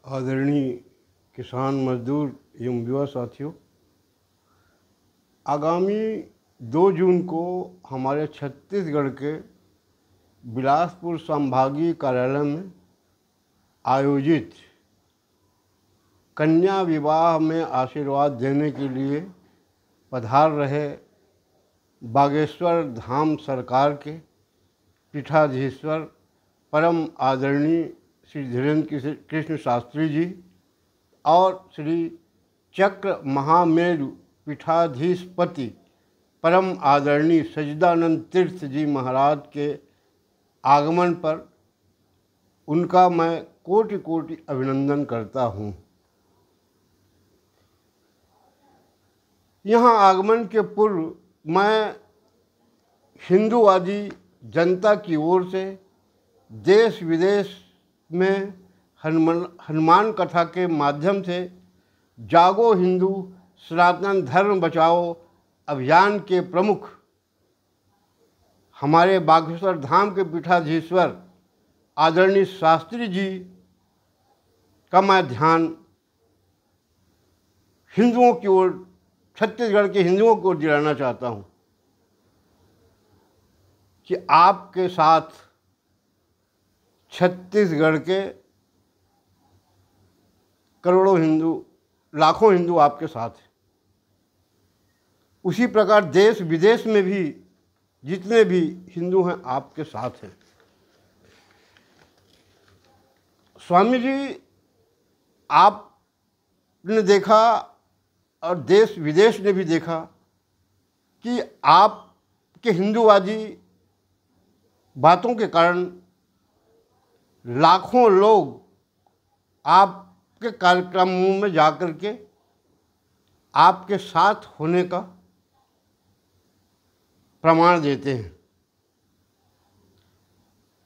आदरणीय किसान मजदूर एवं युवा साथियों, आगामी 2 जून को हमारे छत्तीसगढ़ के बिलासपुर संभागीय कार्यालय में आयोजित कन्या विवाह में आशीर्वाद देने के लिए पधार रहे बागेश्वर धाम सरकार के पीठाधीश्वर परम आदरणीय श्री धीरेन्द्र कृष्ण शास्त्री जी और श्री चक्र महामेरु पीठाधीशपति परम आदरणीय सच्चिदानंद तीर्थ जी महाराज के आगमन पर उनका मैं कोटि कोटि अभिनंदन करता हूँ। यहाँ आगमन के पूर्व मैं हिंदूवादी जनता की ओर से देश विदेश में हनुमान कथा के माध्यम से जागो हिंदू सनातन धर्म बचाओ अभियान के प्रमुख हमारे बागेश्वर धाम के पीठाधीश्वर आदरणीय शास्त्री जी का मैं ध्यान हिंदुओं की ओर, छत्तीसगढ़ के हिंदुओं की ओर दिलाना चाहता हूँ कि आपके साथ छत्तीसगढ़ के करोड़ों हिंदू, लाखों हिंदू आपके साथ हैं। उसी प्रकार देश विदेश में भी जितने भी हिंदू हैं आपके साथ हैं। स्वामी जी, आपने देखा और देश विदेश ने भी देखा कि आपके हिंदूवादी बातों के कारण लाखों लोग आपके कार्यक्रमों में जाकर के आपके साथ होने का प्रमाण देते हैं।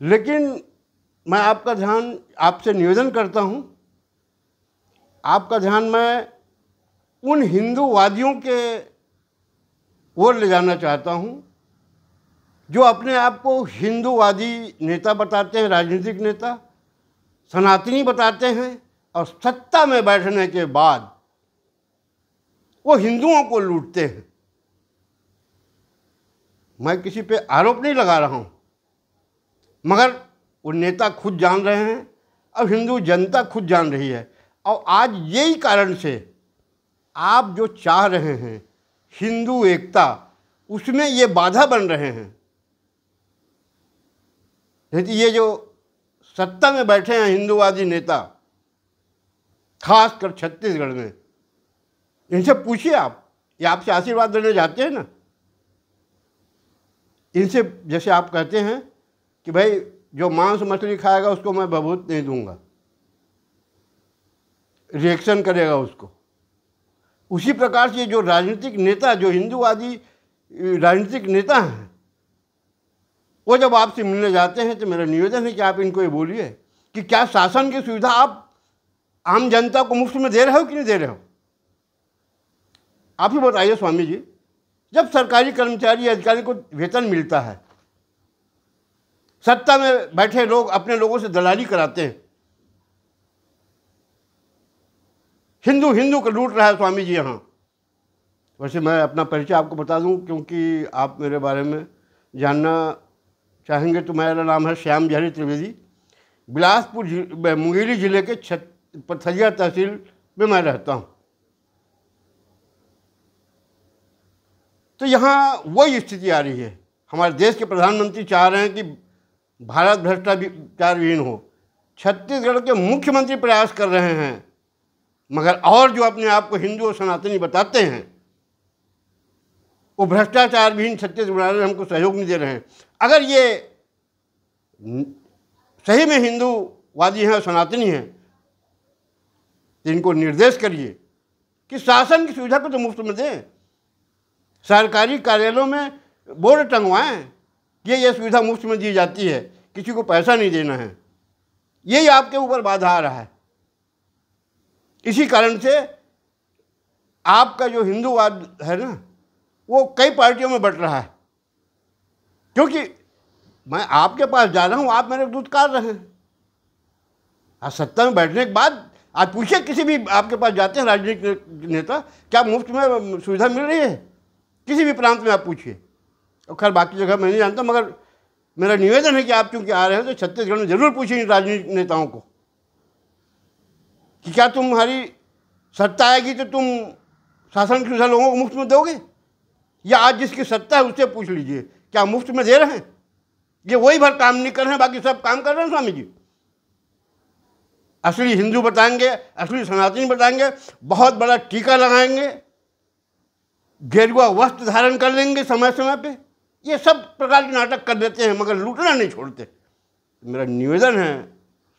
लेकिन मैं आपका ध्यान, आपसे निवेदन करता हूँ, आपका ध्यान मैं उन हिंदूवादियों के ओर ले जाना चाहता हूँ जो अपने आप को हिंदूवादी नेता बताते हैं, राजनीतिक नेता, सनातनी बताते हैं और सत्ता में बैठने के बाद वो हिंदुओं को लूटते हैं। मैं किसी पे आरोप नहीं लगा रहा हूँ, मगर वो नेता खुद जान रहे हैं और हिंदू जनता खुद जान रही है। और आज यही कारण से आप जो चाह रहे हैं हिंदू एकता, उसमें ये बाधा बन रहे हैं। ये जो सत्ता में बैठे हैं हिंदूवादी नेता, खासकर छत्तीसगढ़ में, इनसे पूछिए आप, ये आपसे आशीर्वाद देने जाते हैं ना, इनसे जैसे आप कहते हैं कि भाई जो मांस मछली खाएगा उसको मैं भभूत नहीं दूंगा, रिएक्शन करेगा उसको। उसी प्रकार से जो राजनीतिक नेता, जो हिंदूवादी राजनीतिक नेता हैं, वो जब आपसे मिलने जाते हैं तो मेरा निवेदन है कि आप इनको ये बोलिए कि क्या शासन की सुविधा आप आम जनता को मुफ्त में दे रहे हो कि नहीं दे रहे हो। आप ही बताइए स्वामी जी, जब सरकारी कर्मचारी अधिकारी को वेतन मिलता है, सत्ता में बैठे लोग अपने लोगों से दलाली कराते हैं, हिंदू को लूट रहा है स्वामी जी यहाँ। वैसे मैं अपना परिचय आपको बता दूं, क्योंकि आप मेरे बारे में जानना चाहेंगे तो मेरा नाम है श्याम बिहारी त्रिवेदी। बिलासपुर मुंगेली जिले के पथरिया तहसील में मैं रहता हूँ। तो यहाँ वही स्थिति आ रही है। हमारे देश के प्रधानमंत्री चाह रहे हैं कि भारत भ्रष्टाचार विहीन हो। छत्तीसगढ़ के मुख्यमंत्री प्रयास कर रहे हैं, मगर और जो अपने आप को हिंदू और सनातनी बताते हैं वो भ्रष्टाचार विहीन छत्तीसगढ़ वाले हमको सहयोग नहीं दे रहे हैं। अगर ये सही में हिंदूवादी हैं और सनातनी हैं तो इनको निर्देश करिए कि शासन की सुविधा को तो मुफ्त में दें। सरकारी कार्यालयों में बोर्ड टंगवाएं कि ये सुविधा मुफ्त में दी जाती है, किसी को पैसा नहीं देना है। यही आपके ऊपर बाधा आ रहा है। इसी कारण से आपका जो हिंदूवाद है ना, वो कई पार्टियों में बंट रहा है। क्योंकि मैं आपके पास जा रहा हूँ, आप मेरे दुत्कार रहे हैं। सत्ता में बैठने के बाद आज पूछिए किसी भी आपके पास जाते हैं राजनीतिक नेता, क्या मुफ्त में सुविधा मिल रही है? किसी भी प्रांत में आप पूछिए। और खैर बाकी जगह मैं नहीं जानता, मगर मेरा निवेदन है कि आप चूँकि आ रहे हैं तो छत्तीसगढ़ में ज़रूर पूछिए इन राजनीतिक नेताओं को कि क्या तुम्हारी सत्ता आएगी तो तुम शासन की सुविधा लोगों को मुफ्त में दोगे? या आज जिसकी सत्ता है उससे पूछ लीजिए क्या मुफ्त में दे रहे हैं? ये वही भर काम नहीं कर रहे हैं, बाकी सब काम कर रहे हैं स्वामी जी। असली हिंदू बताएंगे, असली सनातनी बताएंगे, बहुत बड़ा टीका लगाएंगे, गेरुआ वस्त्र धारण कर लेंगे समय समय पे, ये सब प्रकार के नाटक कर देते हैं मगर लूटना नहीं छोड़ते। मेरा निवेदन है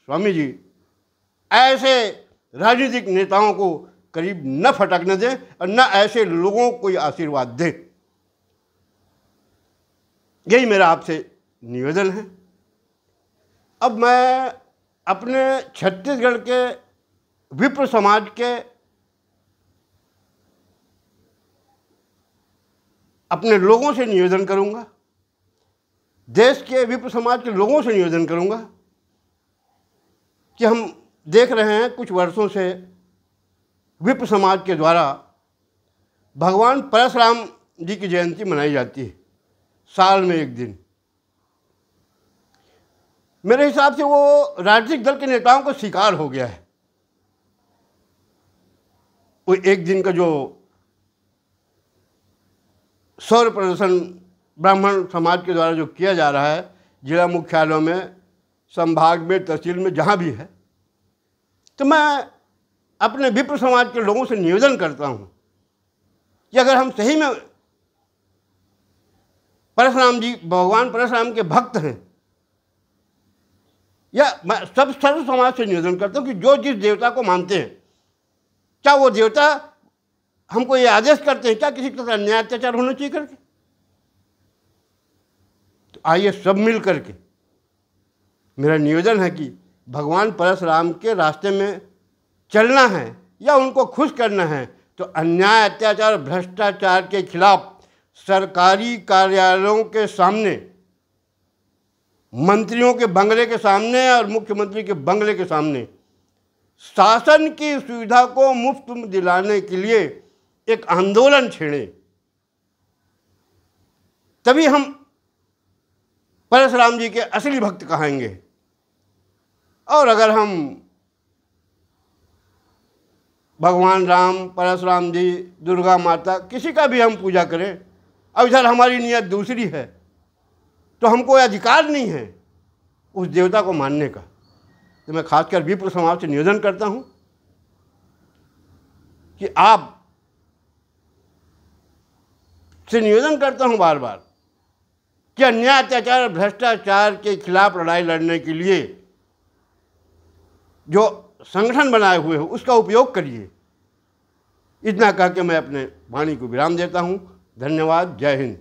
स्वामी जी, ऐसे राजनीतिक नेताओं को करीब न फटकने दें और न ऐसे लोगों को कोई आशीर्वाद दें। यही मेरा आपसे निवेदन है। अब मैं अपने छत्तीसगढ़ के विप्र समाज के अपने लोगों से निवेदन करूंगा, देश के विप्र समाज के लोगों से निवेदन करूंगा कि हम देख रहे हैं कुछ वर्षों से विप्र समाज के द्वारा भगवान परशुराम जी की जयंती मनाई जाती है, साल में एक दिन। मेरे हिसाब से वो राजनीतिक दल के नेताओं को शिकार हो गया है। वो एक दिन का जो सौर प्रदर्शन ब्राह्मण समाज के द्वारा जो किया जा रहा है जिला मुख्यालयों में, संभाग में, तहसील में, जहाँ भी है, तो मैं अपने विप्र समाज के लोगों से निवेदन करता हूँ कि अगर हम सही में परशुराम जी, भगवान परशुराम के भक्त हैं, या मैं सब सर्व समाज से निवेदन करता हूँ कि जो जिस देवता को मानते हैं, क्या वो देवता हमको ये आदेश करते हैं क्या किसी के साथ अन्याय अत्याचार होना चाहिए करके? तो आइए सब मिल करके, मेरा निवेदन है कि भगवान परशुराम के रास्ते में चलना है या उनको खुश करना है तो अन्याय अत्याचार भ्रष्टाचार के खिलाफ सरकारी कार्यालयों के सामने, मंत्रियों के बंगले के सामने और मुख्यमंत्री के बंगले के सामने शासन की सुविधा को मुफ्त में दिलाने के लिए एक आंदोलन छेड़े, तभी हम परशुराम जी के असली भक्त कहेंगे। और अगर हम भगवान राम, परशुराम जी, दुर्गा माता, किसी का भी हम पूजा करें, अब इधर हमारी नीयत दूसरी है, तो हमको अधिकार नहीं है उस देवता को मानने का। तो मैं खासकर विप्र समाज से निवेदन करता हूँ कि आप से निवेदन करता हूँ बार बार कि अन्याय अत्याचार और भ्रष्टाचार के खिलाफ लड़ाई लड़ने के लिए जो संगठन बनाए हुए हो उसका उपयोग करिए। इतना कह के मैं अपने वाणी को विराम देता हूँ। धन्यवाद। जय हिंद।